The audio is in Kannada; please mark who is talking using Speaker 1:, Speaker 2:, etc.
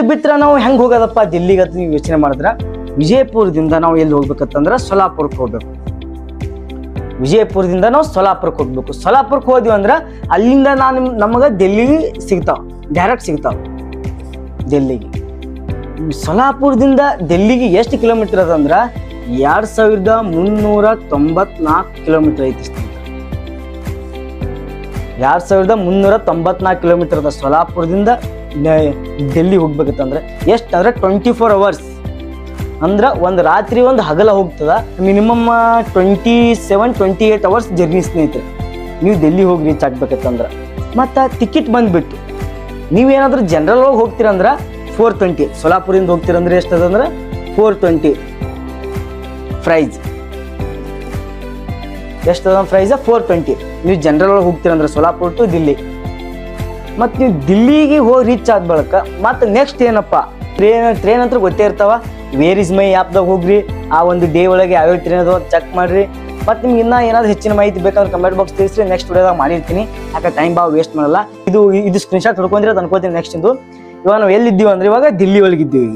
Speaker 1: ಬಿಟ್ರೆ ನಾವು ಹೆಂಗ್ ಹೋಗೋದಪ್ಪ ದಿಲ್ಲಿಗೆ ಅಂತ ನೀವು ಯೋಚನೆ ಮಾಡಿದ್ರ ವಿಜಯಪುರದಿಂದ ನಾವು ಎಲ್ಲಿ ಹೋಗ್ಬೇಕಂತಂದ್ರ ಸೊಲಾಪುರಕ್ಕೆ ಹೋಗ್ಬೇಕು. ವಿಜಯಪುರದಿಂದ ನಾವು ಸೊಲಾಪುರಕ್ಕೆ ಹೋಗ್ಬೇಕು. ಸೊಲಾಪುರಕ್ಕೆ ಹೋದ್ವಿ ಅಂದ್ರ ಅಲ್ಲಿಂದ ನಮಗ ಡೆಲ್ಲಿಗೆ ಸಿಗ್ತಾವ, ಡೈರೆಕ್ಟ್ ಸಿಗ್ತಾವ ಡೆಲ್ಲಿಗೆ. ಸೊಲಾಪುರದಿಂದ ಡೆಲ್ಲಿಗೆ ಎಷ್ಟು ಕಿಲೋಮೀಟರ್ ಅದಂದ್ರ 2394 ಕಿಲೋಮೀಟರ್ ಐತಿ. 2394 ಕಿಲೋಮೀಟರ್ ಅದ ಸೊಲಾಪುರದಿಂದ ಡೆಲ್ಲಿ ಹೋಗ್ಬೇಕಂತಂದ್ರೆ ಎಷ್ಟು ಅಂದ್ರೆ 24 ಅವರ್ಸ್ ಅಂದ್ರ ಒಂದು ರಾತ್ರಿ ಒಂದು ಹಗಲ ಹೋಗ್ತದ. ಮಿನಿಮಮ್ 27-28 ಅವರ್ಸ್ ಜರ್ನಿ ಸ್ನೇಹಿತರೆ ನೀವು ಡೆಲ್ಲಿ ಹೋಗಿ ರೀಚ್ ಆಗ್ಬೇಕಂದ್ರ. ಮತ್ತು ಟಿಕೆಟ್ ಬಂದ್ಬಿಟ್ಟು ನೀವೇನಾದ್ರೂ ಜನರಲ್ ಒಳಗೆ ಹೋಗ್ತೀರಂದ್ರ 420. ಸೊಲಾಪುರಿಂದ ಹೋಗ್ತೀರಂದ್ರೆ ಎಷ್ಟದಂದ್ರೆ 420 ಪ್ರೈಸ್. ಎಷ್ಟದ ಪ್ರೈಸ್ 420. ನೀವು ಜನರಲ್ ಒಳಗೆ ಹೋಗ್ತೀರಂದ್ರೆ ಸೊಲಾಪುರ ಟು ದಿಲ್ಲಿ. ಮತ್ತು ನೀವು ದಿಲ್ಲಿಗೆ ಹೋಗಿ ರೀಚ್ ಆದ ಬಳಿಕ ಮತ್ತು ನೆಕ್ಸ್ಟ್ ಏನಪ್ಪ ಟ್ರೈನ್ ಅಂತ ಗೊತ್ತೇ ಇರ್ತಾವ. ವೇರ್ ಇಸ್ ಮೈ ಆ್ಯಪ್ದಾಗ ಹೋಗ್ರಿ, ಆ ಒಂದು ಡೇ ಒಳಗೆ ಯಾವ್ಯಾವ ಟ್ರೈನ್ ಅದಾವ ಚೆಕ್ ಮಾಡಿರಿ. ಮತ್ತು ನಿಮ್ಗೆ ಇನ್ನೂ ಏನಾದ್ರು ಹೆಚ್ಚಿನ ಮಾಹಿತಿ ಬೇಕಾದ್ರೆ ಕಮೆಂಟ್ ಬಾಕ್ಸ್ ತಿಳಿಸ್ರಿ, ನೆಕ್ಸ್ಟ್ ವಿಡಿಯೋದಾಗ ಮಾಡಿರ್ತೀನಿ. ಯಾಕೆ ಟೈಮ್ ವೇಸ್ಟ್ ಮಾಡಲ್ಲ. ಇದು ಸ್ಕ್ರೀನ್ಶಾಟ್ ಹೊಡ್ಕೊಂಡ್ರೆ ಅದು ಅನ್ಕೋತೀನಿ. ನೆಕ್ಸ್ಟ್ ಇವಾಗ ನಾವು ಎಲ್ಲಿದ್ದೀವಿ ಅಂದ್ರೆ ಇವಾಗ ದಿಲ್ಲಿ ಒಳಗಿದ್ದೀವಿ.